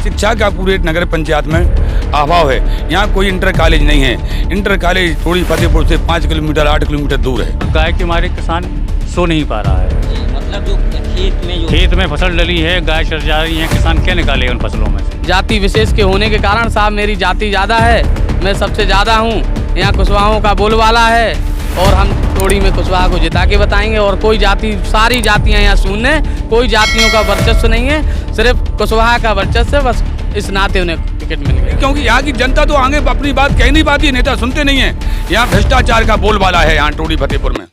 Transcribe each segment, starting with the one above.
शिक्षा का पूरे नगर पंचायत में अभाव है। यहाँ कोई इंटर कॉलेज नहीं है। इंटर कॉलेज टोड़ी फतेहपुर से 5 किलोमीटर 8 किलोमीटर दूर है। गाय के मारे किसान सो नहीं पा रहा है। मतलब जो खेत में फसल डली है, गाय चर जा रही है, किसान क्या निकाले उन फसलों में से। जाति विशेष के होने के कारण साहब मेरी जाति ज़्यादा है, मैं सबसे ज़्यादा हूँ। यहाँ कुशवाहों का बोलबाला है और हम टोड़ी में कुशवाहा को जिता के बताएंगे। और कोई जाति, सारी जातियाँ यहाँ शून्य, कोई जातियों का वर्चस्व नहीं है, सिर्फ कुशवाहा का वर्चस्व है। बस इस नाते उन्हें टिकट मिल गया। क्योंकि यहाँ की जनता तो आगे अपनी बात कह नहीं पाती, नेता सुनते नहीं है। यहाँ भ्रष्टाचार का बोलबाला है यहाँ टोड़ी फतेहपुर में।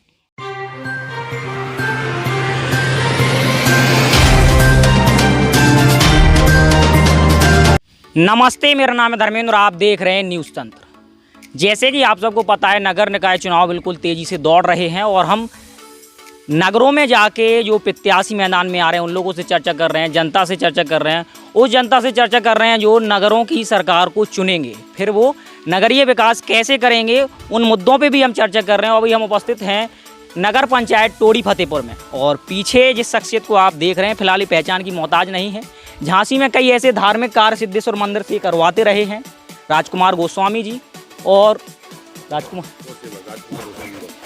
नमस्ते, मेरा नाम है धर्मेंद्र, आप देख रहे हैं न्यूज़ तंत्र। जैसे कि आप सबको पता है, नगर निकाय चुनाव बिल्कुल तेज़ी से दौड़ रहे हैं और हम नगरों में जाके जो प्रत्याशी मैदान में आ रहे हैं उन लोगों से चर्चा कर रहे हैं, जनता से चर्चा कर रहे हैं। उस जनता से चर्चा कर रहे हैं जो नगरों की सरकार को चुनेंगे, फिर वो नगरीय विकास कैसे करेंगे, उन मुद्दों पर भी हम चर्चा कर रहे हैं। और अभी हम उपस्थित हैं नगर पंचायत टोड़ी फतेहपुर में, और पीछे जिस शख्सियत को आप देख रहे हैं फिलहाल पहचान की मोहताज नहीं है। झांसी में कई ऐसे धार्मिक कार्य सिद्धेश्वर मंदिर से करवाते रहे हैं राजकुमार गोस्वामी जी, और राजकुमार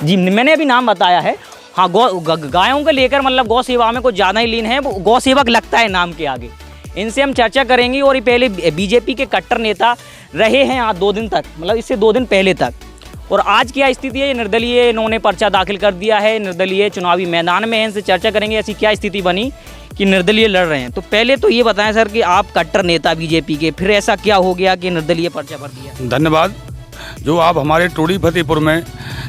जी मैंने अभी नाम बताया है। हाँ, गायों को लेकर मतलब गौ सेवा में कुछ ज़्यादा ही लीन है, वो गौ सेवक लगता है नाम के आगे। इनसे हम चर्चा करेंगे। और ये पहले बीजेपी के कट्टर नेता रहे हैं आज 2 दिन तक, मतलब इससे 2 दिन पहले तक। और आज क्या स्थिति है, निर्दलीय इन्होंने पर्चा दाखिल कर दिया है, निर्दलीय चुनावी मैदान में है। इनसे चर्चा करेंगे ऐसी क्या स्थिति बनी कि निर्दलीय लड़ रहे हैं। तो पहले तो ये बताएं सर कि आप कट्टर नेता बीजेपी के, फिर ऐसा क्या हो गया कि निर्दलीय पर्चा भर दिया? धन्यवाद। जो आप हमारे टोड़ी फतेहपुर में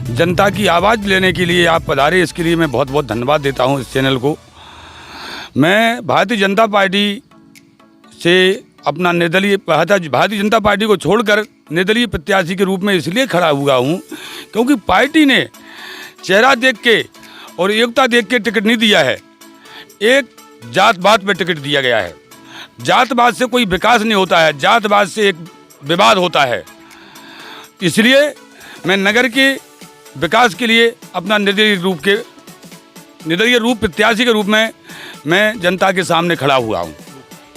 जनता की आवाज़ लेने के लिए आप पधारे, इसके लिए मैं बहुत बहुत धन्यवाद देता हूं इस चैनल को। मैं भारतीय जनता पार्टी से अपना निर्दलीय भारतीय जनता पार्टी को छोड़कर निर्दलीय प्रत्याशी के रूप में इसलिए खड़ा हुआ हूं क्योंकि पार्टी ने चेहरा देख के और योग्यता देख के टिकट नहीं दिया है। एक जातवाद पे टिकट दिया गया है। जातवाद से कोई विकास नहीं होता है, जातवाद से एक विवाद होता है। इसलिए मैं नगर के विकास के लिए अपना निर्दलीय रूप प्रत्याशी के रूप में मैं जनता के सामने खड़ा हुआ हूँ।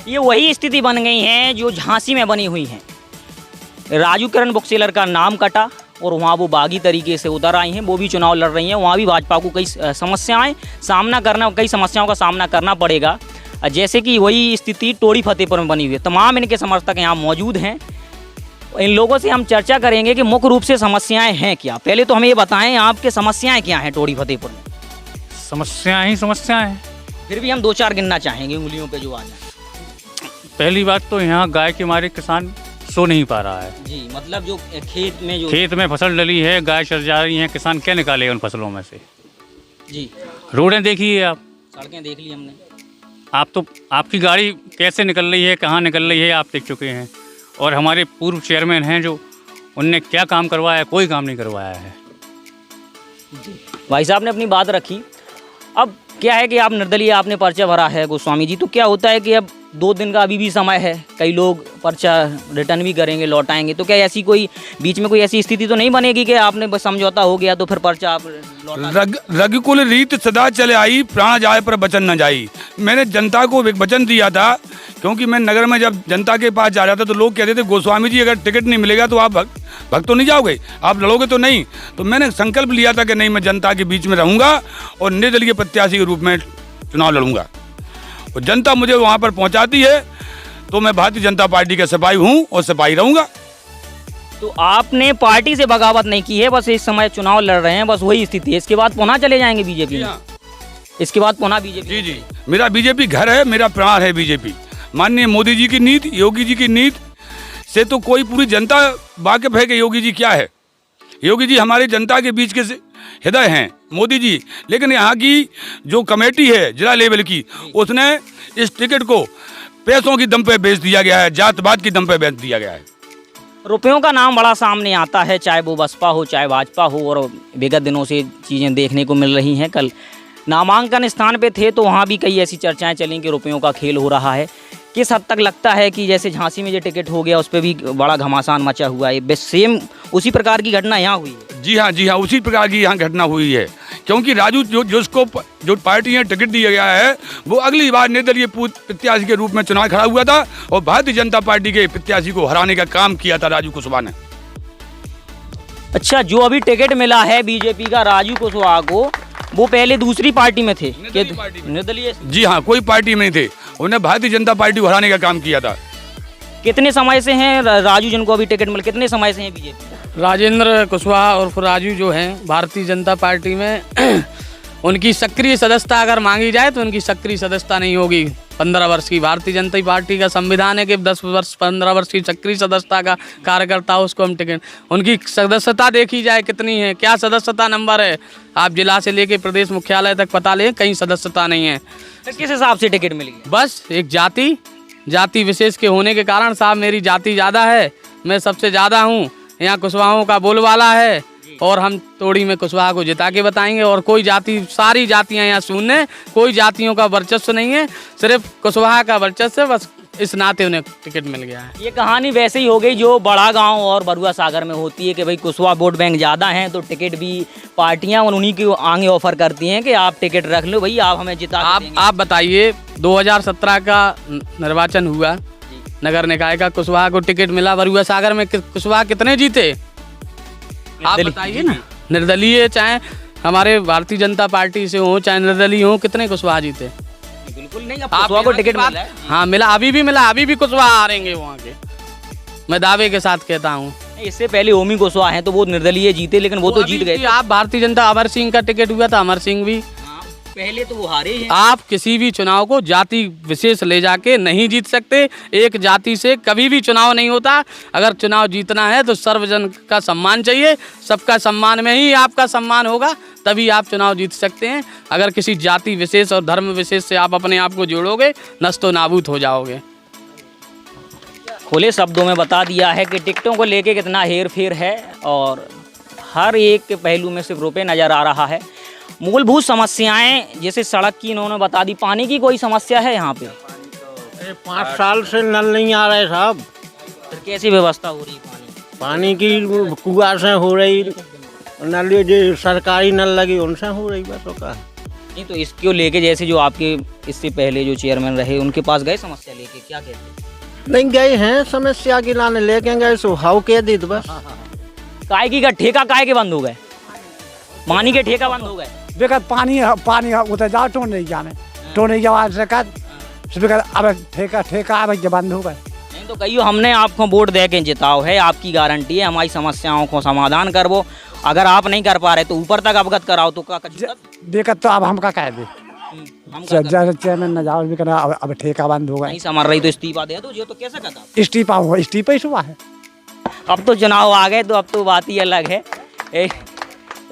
ये वही स्थिति बन गई है जो झांसी में बनी हुई है। राजू किरण बुक सेलर का नाम कटा और वहाँ वो बागी तरीके से उतर आई हैं, वो भी चुनाव लड़ रही हैं। वहाँ भी भाजपा को कई समस्याओं का सामना करना पड़ेगा। जैसे कि वही स्थिति टोड़ी फतेहपुर में बनी हुई है। तमाम इनके समर्थक यहाँ मौजूद हैं। इन लोगों से हम चर्चा करेंगे कि मुख्य रूप से समस्याएं हैं क्या। पहले तो हमें ये बताएं आपके समस्याएं क्या हैं टोड़ी फतेहपुर में? समस्याएं ही समस्याएं हैं। फिर भी हम 2-4 गिनना चाहेंगे उंगलियों पे जो आ जाए। पहली बात तो यहाँ गाय के मारे किसान सो नहीं पा रहा है जी। मतलब जो खेत में फसल डली है, गाय चर जा रही है, किसान क्या निकाले उन फसलों में से जी। रोडें देखिए आप, सड़कें देख ली हमने। आपकी गाड़ी कैसे निकल रही है, कहाँ निकल रही है, आप देख चुके हैं। और हमारे पूर्व चेयरमैन हैं जो, उनने क्या काम करवाया? कोई काम नहीं करवाया है। भाई साहब ने अपनी बात रखी। अब क्या है कि आप निर्दलीय, आपने पर्चा भरा है गोस्वामी जी, तो क्या होता है कि अब 2 दिन का अभी भी समय है, कई लोग पर्चा रिटर्न भी करेंगे, लौटाएंगे। तो क्या ऐसी कोई बीच में कोई ऐसी स्थिति तो नहीं बनेगी कि आपने बस समझौता हो गया तो फिर पर्चा आप रघुकुल रीत सदा चले आई, प्राण जाए पर वचन न जाई। मैंने जनता को एक वचन दिया था, क्योंकि मैं नगर में जब जनता के पास जा रहा था तो लोग कहते थे गोस्वामी जी अगर टिकट नहीं मिलेगा तो आप भक्त तो नहीं जाओगे, आप लड़ोगे तो नहीं। तो मैंने संकल्प लिया था कि नहीं, मैं जनता के बीच में रहूँगा और निर्दलीय प्रत्याशी के रूप में चुनाव लड़ूंगा। और जनता मुझे वहाँ पर पहुँचाती है तो मैं भारतीय जनता पार्टी का सिपाही हूँ और सिपाही रहूँगा। तो आपने पार्टी से बगावत नहीं की है, बस इस समय चुनाव लड़ रहे हैं, बस वही स्थिति है। इसके बाद पुनः चले जाएंगे बीजेपी? इसके बाद पुनः बीजेपी? जी। मेरा बीजेपी घर है, मेरा प्राण है बीजेपी। माननीय मोदी जी की नीति, योगी जी की नीति से तो कोई पूरी जनता वाकिफ है कि योगी जी क्या है। योगी जी हमारे जनता के बीच के हृदय हैं, मोदी जी। लेकिन यहाँ की जो कमेटी है जिला लेवल की, उसने इस टिकट को पैसों की दम पे बेच दिया गया है, जातवाद की दम पे बेच दिया गया है। रुपयों का नाम बड़ा सामने आता है, चाहे वो बसपा हो चाहे भाजपा हो, और विगत दिनों से चीज़ें देखने को मिल रही हैं। कल नामांकन स्थान पे थे तो वहाँ भी कई ऐसी चर्चाएं चली कि रुपयों का खेल हो रहा है। किस हद तक लगता है कि जैसे झांसी में जो टिकट हो गया उस पर भी बड़ा घमासान मचा हुआ है, सेम उसी प्रकार की घटना यहाँ हुई है? जी हाँ, उसी प्रकार की यहाँ घटना हुई है। क्योंकि राजू जो पार्टी ने टिकट दिया गया है वो अगली बार निर्दलीय प्रत्याशी के रूप में चुनाव खड़ा हुआ था और भारतीय जनता पार्टी के प्रत्याशी को हराने का काम किया था राजू कुशवाहा ने। अच्छा, जो अभी टिकट मिला है बीजेपी का राजू कुशवाहा को, वो पहले दूसरी पार्टी में थे, निर्दलीय? जी हाँ, कोई पार्टी में नहीं थे, उन्हें भारतीय जनता पार्टी को हराने का काम किया था। कितने समय से हैं राजू जिनको अभी टिकट मिला, कितने समय से हैं बीजेपी? राजेंद्र कुशवाहा और राजू जो हैं भारतीय जनता पार्टी में उनकी सक्रिय सदस्यता अगर मांगी जाए तो उनकी सक्रिय सदस्यता नहीं होगी। 15 वर्ष की भारतीय जनता पार्टी का संविधान है कि 15 वर्ष की सक्रिय सदस्यता का कार्यकर्ता हो उसको हम टिकट, उनकी सदस्यता देखी जाए कितनी है, क्या सदस्यता नंबर है, आप जिला से लेके प्रदेश मुख्यालय तक पता लें, कहीं सदस्यता नहीं है। तो किस हिसाब से टिकट मिली? बस एक जाति विशेष के होने के कारण साहब मेरी जाति ज़्यादा है, मैं सबसे ज़्यादा हूँ, यहाँ कुशवाहों का बोलबाला है और हम तोड़ी में कुशवाहा को जिता के बताएंगे। और कोई जाति, सारी जातियाँ यहाँ शून्य, कोई जातियों का वर्चस्व नहीं है, सिर्फ कुशवाहा का वर्चस्व, बस इस नाते उन्हें टिकट मिल गया है। ये कहानी वैसे ही हो गई जो बड़ा गांव और बरुआ सागर में होती है कि भाई कुशवाहा वोट बैंक ज़्यादा हैं तो टिकट भी पार्टियां उन्हीं के आगे ऑफर करती हैं कि आप टिकट रख लो भाई, आप हमें जिता। आप बताइए 2017 का निर्वाचन हुआ, नगर निकाय का, कुशवाहा को टिकट मिला, बरुआ सागर में कुशवाहा कितने जीते आप बताइए ना। निर्दलीय चाहे हमारे भारतीय जनता पार्टी से हो चाहे निर्दलीय हो, कितने कुशवाहा जीते? बिल्कुल नहीं, कुशवाहा को टिकट मिला है। हाँ मिला, अभी भी मिला, अभी भी कुशवाहा हारेंगे वहाँ के, मैं दावे के साथ कहता हूँ। इससे पहले ओमी कुशवाहा हैं तो वो निर्दलीय जीते, लेकिन वो तो जीत गए। आप भारतीय जनता, अमर सिंह का टिकट हुआ था, अमर सिंह भी पहले तो वो हारे हैं। आप किसी भी चुनाव को जाति विशेष ले जाके नहीं जीत सकते, एक जाति से कभी भी चुनाव नहीं होता। अगर चुनाव जीतना है तो सर्वजन का सम्मान चाहिए, सबका सम्मान में ही आपका सम्मान होगा, तभी आप चुनाव जीत सकते हैं। अगर किसी जाति विशेष और धर्म विशेष से आप अपने आप को जोड़ोगे, नस्तो नाबूद हो जाओगे। खुले शब्दों में बता दिया है कि टिकटों को लेके कितना हेर फेर है और हर एक के पहलू में सिर्फ रुपये नज़र आ रहा है। मूलभूत समस्याएं जैसे सड़क की इन्होंने बता दी, पानी की कोई समस्या है यहाँ पे? 5 साल से नल नहीं आ रहे साहब। फिर कैसी व्यवस्था हो रही है पानी की? कुआं से हो रही, नल जो सरकारी नल लगी उनसे हो रही, बस होगा नहीं। तो इसको लेके जैसे जो आपके इससे पहले जो चेयरमैन रहे उनके पास गए समस्या लेके, क्या कहते? नहीं गए हैं, समस्या की लाने लेके गए सो हाउ कह दी बस। काय की का ठेका काय के बंद हो गए, पानी के ठेका बंद हो गए। बेकार पानी उतर जाओ टो नहीं जाने, टो नहीं जाओ अब ठेका अब बंद हो गए। नहीं तो कहियो हमने आपको वोट दे के जिताओ है, आपकी गारंटी है हमारी समस्याओं को समाधान करवो, अगर आप नहीं कर पा रहे तो ऊपर तक अवगत कराओ तो क्या दिक्कत? तो अब हम का कह दे, चेयरमैन न जाओ अब ठेका बंद हो गए, नहीं समझ रही तो इस्तीफा दे दो, तो कैसा कहता? इस्तीफा ही हुआ है। अब तो चुनाव आ गए तो अब तो बात ही अलग है।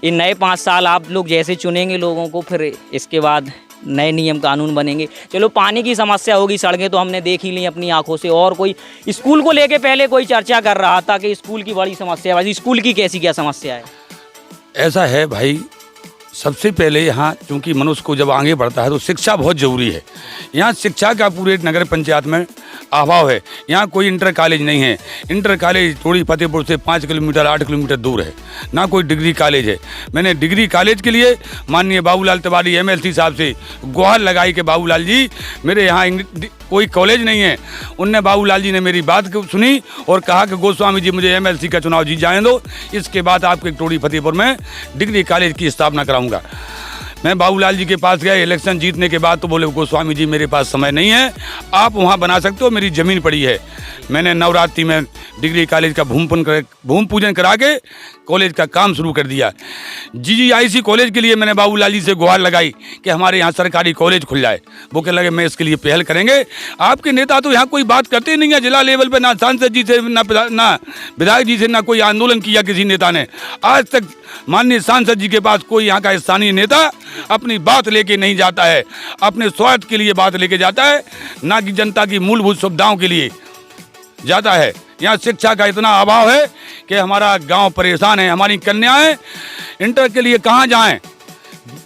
इन नए 5 साल आप लोग जैसे चुनेंगे लोगों को, फिर इसके बाद नए नियम कानून बनेंगे। चलो पानी की समस्या होगी, सड़कें तो हमने देख ही ली अपनी आंखों से। और कोई स्कूल को लेके पहले कोई चर्चा कर रहा था कि स्कूल की बड़ी समस्या है, स्कूल की कैसी क्या समस्या है? ऐसा है भाई, सबसे पहले यहाँ चूँकि मनुष्य को जब आगे बढ़ता है तो शिक्षा बहुत ज़रूरी है। यहाँ शिक्षा का पूरे नगर पंचायत में अभाव है। यहाँ कोई इंटर कॉलेज नहीं है। इंटर कॉलेज थोड़ी फतेहपुर से 5 किलोमीटर 8 किलोमीटर दूर है। ना कोई डिग्री कॉलेज है। मैंने डिग्री कॉलेज के लिए माननीय बाबूलाल तिवारी MLC साहब से गुहार लगाई कि बाबूलाल जी मेरे यहाँ कोई कॉलेज नहीं है। उनने बाबूलाल जी ने मेरी बात सुनी और कहा कि गोस्वामी जी मुझे MLC का चुनाव जीत जाने दो, इसके बाद आपके टोड़ी फतेहपुर में डिग्री कॉलेज की स्थापना कराऊंगा। मैं बाबूलाल जी के पास गया इलेक्शन जीतने के बाद, तो बोले गोस्वामी जी मेरे पास समय नहीं है, आप वहाँ बना सकते हो, मेरी ज़मीन पड़ी है। मैंने नवरात्रि में डिग्री कॉलेज का भूमि पूजन करा के कॉलेज का काम शुरू कर दिया। GGIC कॉलेज के लिए मैंने बाबूलाल जी से गुहार लगाई कि हमारे यहाँ सरकारी कॉलेज खुल जाए। वो कह लगे मैं इसके लिए पहल करेंगे। आपके नेता तो यहाँ कोई बात करते नहीं है जिला लेवल पे, ना सांसद जी से ना विधायक जी से, ना कोई आंदोलन किया किसी नेता ने। आज तक माननीय सांसद जी के पास कोई यहाँ का स्थानीय नेता अपनी बात लेके नहीं जाता है, अपने स्वार्थ के लिए बात लेके जाता है, ना कि जनता की मूलभूत सुविधाओं के लिए जाता है। यहाँ शिक्षा का इतना अभाव है कि हमारा गांव परेशान है। हमारी कन्याएं इंटर के लिए कहाँ जाएं?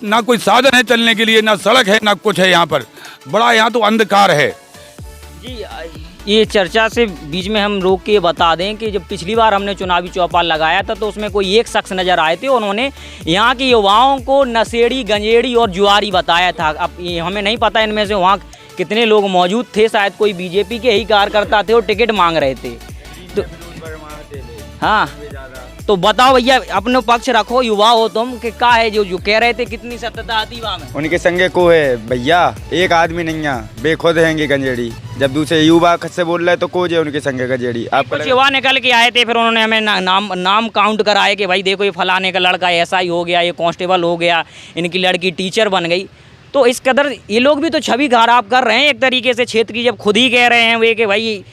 ना कोई साधन है चलने के लिए, ना सड़क है, ना कुछ है। यहाँ पर बड़ा यहाँ तो अंधकार है। जी ये चर्चा से बीच में हम रोक के बता दें कि जब पिछली बार हमने चुनावी चौपाल लगाया था तो उसमें कोई एक शख्स नज़र आए थे, उन्होंने यहाँ के युवाओं को नशेड़ी, गंजेड़ी और जुआरी बताया था। अब ये हमें नहीं पता इनमें से वहाँ कितने लोग मौजूद थे, शायद कोई बीजेपी के ही कार्यकर्ता थे और टिकट मांग रहे थे। तो हाँ, तो बताओ भैया, अपने पक्ष रखो, युवा हो तुम, कि क्या है जो कह रहे थे, कितनी सत्यता आती वहाँ में? उनके संगे को है भैया, एक आदमी नहीं है, बेखुद हैंगे गंजेड़ी। जब दूसरे युवा से बोल रहे तो को जे उनके संगे गंजेड़ी। आपको कुछ युवा निकल के आए थे, फिर उन्होंने हमें नाम काउंट कराए कि भाई देखो ये फलाने का लड़का एसआई हो गया, ये कांस्टेबल हो गया, इनकी लड़की टीचर बन गई। तो इस कदर ये लोग भी तो छवि खराब कर रहे हैं एक तरीके से क्षेत्र की, जब खुद ही कह रहे हैं वे कि भाई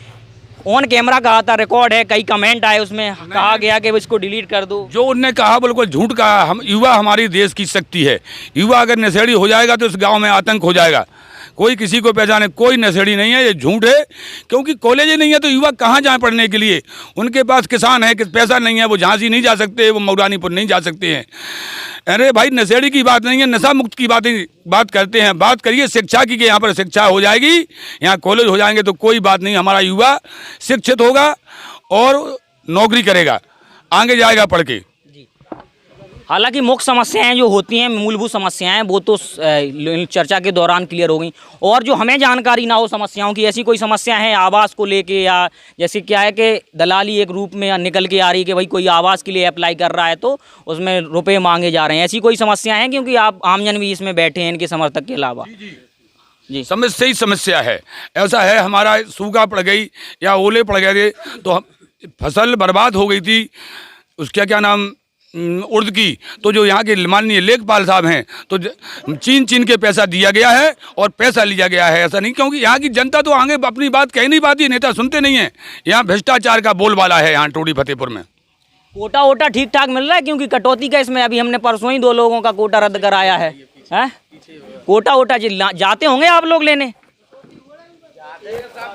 ऑन कैमरा कहा था, रिकॉर्ड है, कई कमेंट आए उसमें कहा गया कि इसको डिलीट कर दो। जो उनने कहा बिल्कुल झूठ कहा। हम युवा हमारी देश की शक्ति है। युवा अगर नशेड़ी हो जाएगा तो इस गांव में आतंक हो जाएगा। कोई किसी को पहचाने, कोई नशेड़ी नहीं है, ये झूठ है। क्योंकि कॉलेज ही नहीं है तो युवा कहाँ जाए पढ़ने के लिए? उनके पास किसान है, पैसा नहीं है, वो झांसी नहीं जा सकते, वो मऊरानीपुर नहीं जा सकते हैं। अरे भाई, नशेड़ी की बात नहीं है, नशा मुक्त की बात करते हैं। बात करिए शिक्षा की कि यहाँ पर शिक्षा हो जाएगी, यहाँ कॉलेज हो जाएंगे तो कोई बात नहीं। हमारा युवा शिक्षित होगा और नौकरी करेगा, आगे जाएगा पढ़ के। हालांकि मुख्य समस्याएं जो होती हैं, मूलभूत समस्याएं, वो तो चर्चा के दौरान क्लियर हो गई। और जो हमें जानकारी ना हो समस्याओं की, ऐसी कोई समस्या है आवास को लेके, या जैसे क्या है कि दलाली एक रूप में निकल के आ रही है कि भाई कोई आवास के लिए अप्लाई कर रहा है तो उसमें रुपए मांगे जा रहे हैं, ऐसी कोई समस्या है? क्योंकि आप आमजन भी इसमें बैठे हैं इनके समर्थक के अलावा। जी, समस्या ही समस्या है। ऐसा है, हमारा सूखा पड़ गई या ओले पड़ गए तो फसल बर्बाद हो गई थी, उसका क्या नाम, उर्द की। तो जो यहाँ के माननीय लेखपाल साहब हैं तो चीन के पैसा दिया गया है और पैसा लिया गया है। ऐसा नहीं, क्योंकि यहाँ की जनता तो आगे अपनी बात कह नहीं पाती, नेता सुनते नहीं हैं। यहाँ भ्रष्टाचार का बोलबाला है यहाँ टोडी फतेहपुर में। कोटा वोटा ठीक ठाक मिल रहा है? क्योंकि कटौती का इसमें अभी हमने परसों ही 2 लोगों का कोटा रद्द कराया है। कोटा वोटा जाते होंगे आप लोग लेने?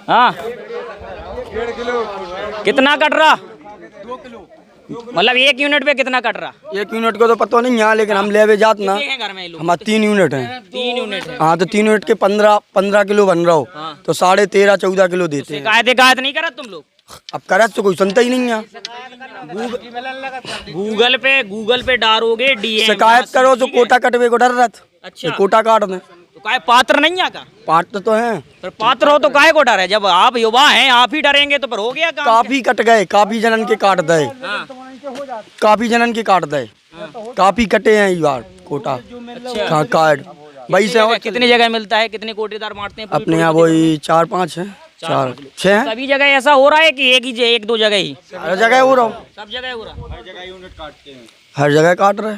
हाँ, कितना कट रहा? 2 किलो, मतलब 1 यूनिट पे कितना कट रहा? 1 यूनिट को तो पता नहीं यहाँ, लेकिन हम ले जात ना, घर में हमारे 3 यूनिट हैं। 3 यूनिट है। हाँ, तो 3 यूनिट के 15 किलो बन रहा हो। हाँ। तो 13.5-14 किलो देते हैं। शिकायत नहीं करा तुम लोग? अब करत तो कोई सुनता ही नहीं है। गूगल पे डालोगे डीएम, शिकायत करो तो कोटा कटवे को डर रहा। अच्छा, कोटा काट दें तो काहे पात्र नहीं है का? पात्र तो हैं, पर पात्र हो तो काहे को डर है? जब आप युवा हैं, आप ही डरेंगे तो पर हो गया काम। काफी कट गए, काफी जनन के काट दे, काफी जनन के काट दे, काफी कटे हैं इस बार कोटा कार्ड। वही से कितनी जगह मिलता है? कितने कोटेदार मारते हैं अपने यहाँ? वही 4-5 है, 4-6 है। सभी जगह ऐसा हो रहा है कि एक दो जगह ही? हर जगह हो रहा हूँ, सब जगह हो रहा, हर जगह काट रहे।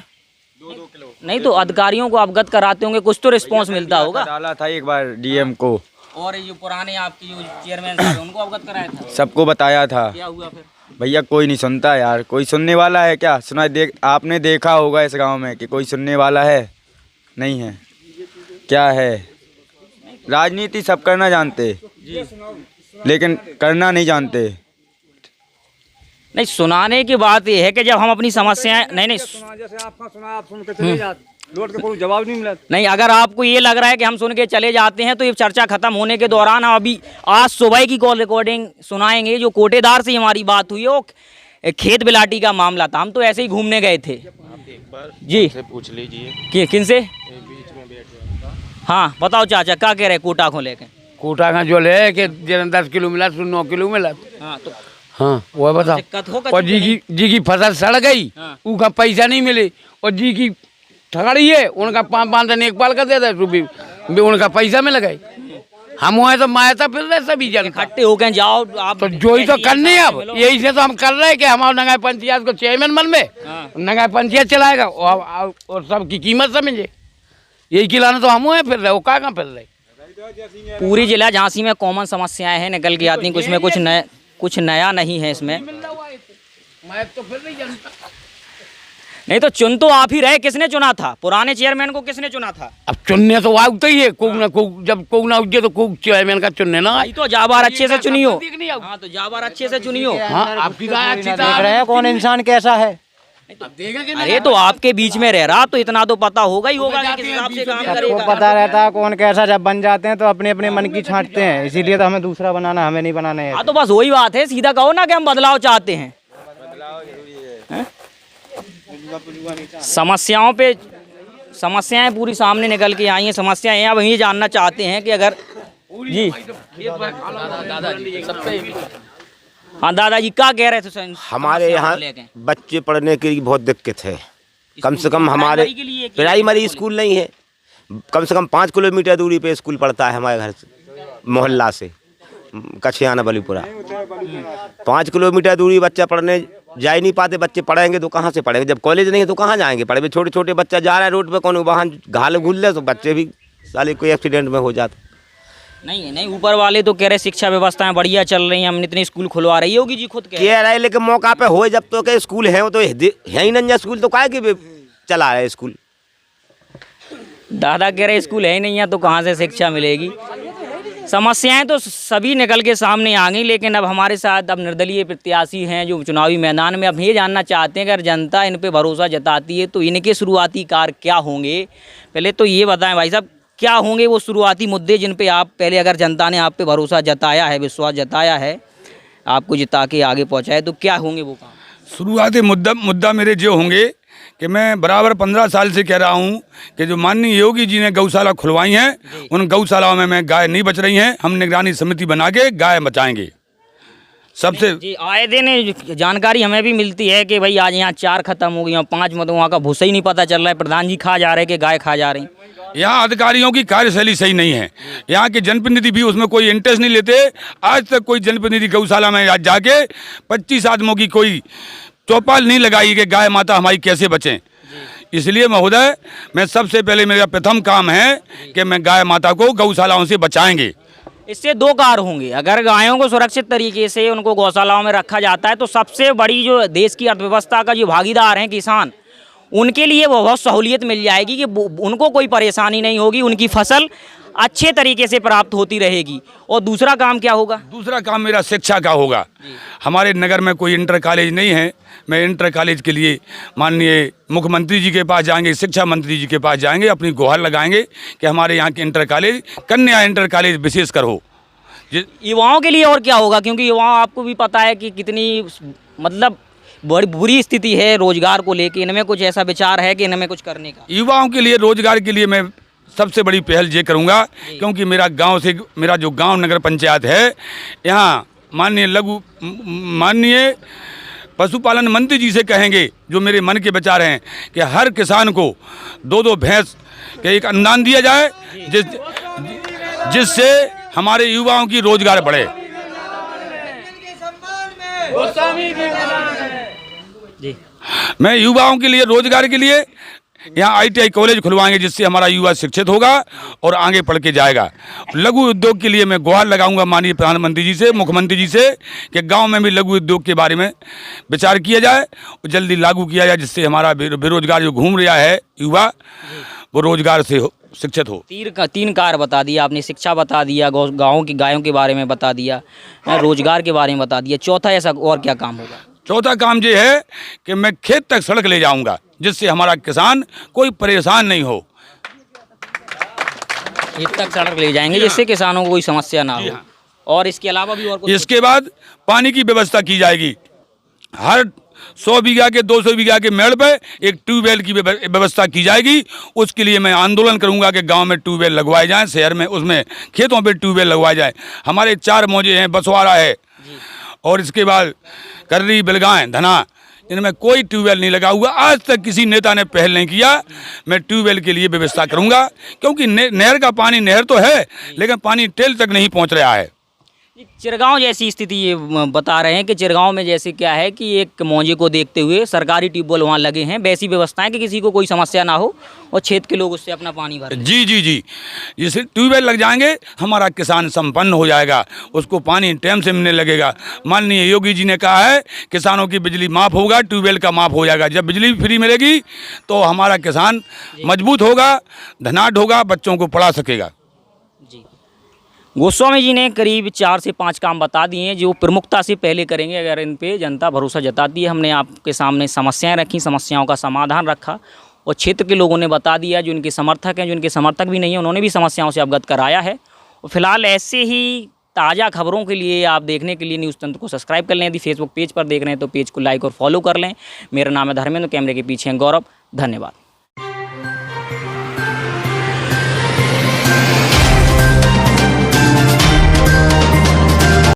2-2 किलो नहीं तो अधिकारियों को अवगत कराते होंगे, कुछ तो रिस्पांस मिलता होगा। डाला था एक बार डीएम को, और ये पुराने आपके जो चेयरमैन साहब उनको अवगत कराया था? सबको बताया था। क्या हुआ फिर? भैया कोई नहीं सुनता यार, कोई सुनने वाला है क्या? सुना आपने देखा होगा इस गांव में कि कोई सुनने वाला है? नहीं है। क्या है, राजनीति सब करना जानते लेकिन करना नहीं जानते। नहीं, सुनाने की बात यह है कि जब हम अपनी समस्याएं नहीं जैसे आपका सुना, आप सुन के चले जाते, लौट के कोई जवाब नहीं मिला। नहीं, अगर आपको ये लग रहा है कि हम सुन के चले जाते हैं तो ये चर्चा खत्म होने के दौरान हम अभी आज सुबह की कॉल रिकॉर्डिंग सुनाएंगे। जो कोटेदार से हमारी बात हुई है वो खेत बिलाटी का मामला था। हम तो ऐसे ही घूमने गए थे जी, पूछ लीजिए कि किन से? हाँ बताओ चाचा, क्या कह रहे कोटा को लेके? कोटा का जो ले कि 10 किलो मिला, 9 किलो मिला। हाँ तो हाँ वो बताओ। दिक्कत होगा। और जी की फसल सड़ गई, उनका पैसा नहीं मिले, और जी की ठगड़ी है उनका 5 दिन एक पाल का दे दे, उनका पैसा मिल गए। हम वहाँ तो मायता फिर रहे सभी जन इकट्ठे हो गए, जाओ आप तो जो ही तो करने अब यही से तो हम कर रहे हैं कि हमारे नगर पंचायत को चेयरमैन बन में, नगर पंचायत चलाएगा और सबकी कीमत समझे, यही खिलाना तो हम हैं फिर रहे, वो कहाँ फिर रहे। पूरी जिला झांसी में कॉमन समस्याएं हैं निकल के आती हैं, कुछ में कुछ नया नहीं है इसमें। नहीं तो चुन तो आप ही रहे, किसने चुना था? पुराने चेयरमैन को किसने चुना था? अब चुनने तो आता ही है, जब कोई ना उगे तो चेयरमैन का चुनने ना। तो जाबार अच्छे से चुनियो। हाँ तो जाबार अच्छे से चुनियो। हाँ, आपकी राय अच्छी देख रहे हैं कौन इंसान कैसा है, अरे तो आपके बीच में रह रहा तो इतना तो पता होगा ही होगा कि किस हिसाब से काम करेगा। पता रहता है कौन कैसा, जब बन जाते हैं तो अपने अपने मन की छांटते हैं, इसीलिए तो हमें दूसरा बनाना, हमें नहीं बनाना है। हाँ तो बस वही बात है, सीधा कहो ना कि हम बदलाव चाहते हैं। समस्याएं पूरी सामने निकल के आई हैं, समस्याएं अब ये जानना चाहते हैं कि अगर जी हाँ दादाजी क्या कह रहे थे? हमारे यहाँ बच्चे पढ़ने की बहुत दिक्कत है। कम से कम हमारे प्राइमरी स्कूल नहीं है, कम से कम 5 किलोमीटर दूरी पे स्कूल पड़ता है हमारे घर से, मोहल्ला से कछियाना बलीपुरा। 5 किलोमीटर दूरी बच्चा पढ़ने जा ही नहीं पाते। बच्चे पढ़ेंगे तो कहाँ से पढ़ेंगे, जब कॉलेज नहीं है तो कहाँ जाएंगे पढ़े। छोटे छोटे बच्चा जा रहा है रोड पे, कौन वाहन घाल घुल ले तो बच्चे भी साले कोई एक्सीडेंट में हो जाते। नहीं ऊपर वाले तो कह रहे शिक्षा व्यवस्थाएं बढ़िया चल रही हैं, हमने इतने स्कूल खुलवा रही होगी जी, खुद कह रहे लेकिन मौका पे हो जब तो के स्कूल है, वो तो है ही नहीं स्कूल, तो काहे के चला रहे स्कूल। दादा कह रहे स्कूल है ही नहीं है तो कहाँ से शिक्षा मिलेगी। समस्याएं तो सभी निकल के सामने आ गई, लेकिन अब हमारे साथ अब निर्दलीय प्रत्याशी हैं जो चुनावी मैदान में। अब ये जानना चाहते हैं अगर जनता इन पे भरोसा जताती है तो इनके शुरुआती कार्य क्या होंगे। पहले तो ये बताएं भाई साहब, क्या होंगे वो शुरुआती मुद्दे जिन पे आप पहले, अगर जनता ने आप पे भरोसा जताया है, विश्वास जताया है, आपको जिता के आगे पहुँचाए, तो क्या होंगे वो काम? शुरुआती मुद्दा मेरे जो होंगे कि मैं बराबर 15 साल से कह रहा हूं कि जो माननीय योगी जी ने गौशाला खुलवाई हैं, उन गौशालाओं में गाय नहीं बच रही हैं। हम निगरानी समिति बना के गाय बचाएंगे। सबसे जी आए दिन जानकारी हमें भी मिलती है कि भाई आज यहाँ 4 खत्म हो गई, 5 मतलब वहाँ का भूसा ही नहीं पता चल रहा है, प्रधान जी खा जा रहे हैं कि गाय खा जा रही। यहाँ अधिकारियों की कार्यशैली सही नहीं है, यहाँ के जनप्रतिनिधि भी उसमें कोई इंटरेस्ट नहीं लेते। आज तक कोई जनप्रतिनिधि गौशाला में आज जाके 25 आदमियों की कोई चौपाल नहीं लगाई कि गाय माता हमारी कैसे बचें। इसलिए महोदय, मैं सबसे पहले मेरा प्रथम काम है कि मैं गाय माता को गौशालाओं से बचाएंगे। इससे 2 कार्य होंगे। अगर गायों को सुरक्षित तरीके से उनको गौशालाओं में रखा जाता है तो सबसे बड़ी जो देश की अर्थव्यवस्था का जो भागीदार हैं किसान, उनके लिए वो बहुत सहूलियत मिल जाएगी कि उनको कोई परेशानी नहीं होगी, उनकी फसल अच्छे तरीके से प्राप्त होती रहेगी। और दूसरा काम क्या होगा? दूसरा काम मेरा शिक्षा का होगा। हमारे नगर में कोई इंटर कॉलेज नहीं है, मैं इंटर कॉलेज के लिए माननीय मुख्यमंत्री जी के पास जाएंगे, शिक्षा मंत्री जी के पास जाएंगे, अपनी गुहार लगाएंगे कि हमारे यहाँ के इंटर कॉलेज, कन्या इंटर कॉलेज विशेषकर हो। युवाओं के लिए और क्या होगा, क्योंकि युवाओं, आपको भी पता है कि कितनी मतलब बड़ी बुरी स्थिति है रोजगार को लेके। इनमें कुछ ऐसा विचार है कि इनमें कुछ करने का? युवाओं के लिए रोजगार के लिए मैं सबसे बड़ी पहल ये करूँगा, क्योंकि मेरा गांव से, मेरा जो गांव नगर पंचायत है, यहाँ माननीय पशुपालन मंत्री जी से कहेंगे, जो मेरे मन के विचार हैं, कि हर किसान को 2-2 भैंस के एक अनुदान दिया जाए, जिससे हमारे युवाओं की रोजगार बढ़े। जी मैं युवाओं के लिए रोजगार के लिए यहाँ ITI कॉलेज खुलवाएंगे, जिससे हमारा युवा शिक्षित होगा और आगे पढ़ के जाएगा। लघु उद्योग के लिए मैं गुहार लगाऊंगा माननीय प्रधानमंत्री जी से, मुख्यमंत्री जी से, कि गांव में भी लघु उद्योग के बारे में विचार किया जाए और जल्दी लागू किया जाए, जिससे हमारा बेरोजगार जो घूम रहा है युवा, वो रोजगार से शिक्षित हो। 3 कार्य बता दिया आपने, शिक्षा बता दिया, गाँव की गायों के बारे में बता दिया, रोजगार के बारे में बता दिया। चौथा ऐसा और क्या काम होगा? चौथा काम ये है कि मैं खेत तक सड़क ले जाऊंगा, जिससे हमारा किसान कोई परेशान नहीं हो। खेत तक सड़क ले जाएंगे जिससे किसानों को कोई समस्या ना हो। और इसके अलावा भी और कुछ? इसके बाद पानी की व्यवस्था की जाएगी। हर 100 बीघा के 200 बीघा के मेड़ पे एक ट्यूबवेल की व्यवस्था की जाएगी। उसके लिए मैं आंदोलन करूंगा कि गांव में ट्यूबवेल लगवाए जाएं, शहर में उसमें खेतों पे ट्यूबवेल लगवाए जाएं। हमारे 4 मौजे हैं, बसवाड़ा है और इसके बाद कर्री, बिलगाएँ, धना, इनमें कोई ट्यूबवेल नहीं लगा हुआ। आज तक किसी नेता ने पहल नहीं किया। मैं ट्यूबवेल के लिए व्यवस्था करूंगा, क्योंकि नहर का पानी, नहर तो है लेकिन पानी टेल तक नहीं पहुंच रहा है। चिरगांव जैसी स्थिति ये बता रहे हैं कि चिरगांव में जैसे क्या है कि एक मौजे को देखते हुए सरकारी ट्यूबवेल वहाँ लगे हैं, वैसी व्यवस्थाएं कि किसी को कोई समस्या ना हो और क्षेत्र के लोग उससे अपना पानी भरें। जी जी जी, जैसे ट्यूबवेल लग जाएंगे हमारा किसान संपन्न हो जाएगा, उसको पानी टाइम से मिलने लगेगा। माननीय योगी जी ने कहा है किसानों की बिजली माफ़ होगा, ट्यूबवेल का माफ़ हो जाएगा। जब बिजली फ्री मिलेगी तो हमारा किसान मजबूत होगा, धनाढ़ होगा, बच्चों को पढ़ा सकेगा। गोस्वामी जी ने करीब 4 से 5 काम बता दिए हैं जो प्रमुखता से पहले करेंगे अगर इन पे जनता भरोसा जताती है। हमने आपके सामने समस्याएं रखी, समस्याओं का समाधान रखा और क्षेत्र के लोगों ने बता दिया, जो इनके समर्थक हैं, जो इनके समर्थक भी नहीं हैं, उन्होंने भी समस्याओं से अवगत कराया है। और फिलहाल ऐसे ही ताज़ा खबरों के लिए आप देखने के लिए न्यूज़ तंत्र को सब्सक्राइब कर लें। यदि फेसबुक पेज पर देख रहे हैं तो पेज को लाइक और फॉलो कर लें। मेरा नाम है धर्मेंद्र, कैमरे के पीछे हैं गौरव। धन्यवाद।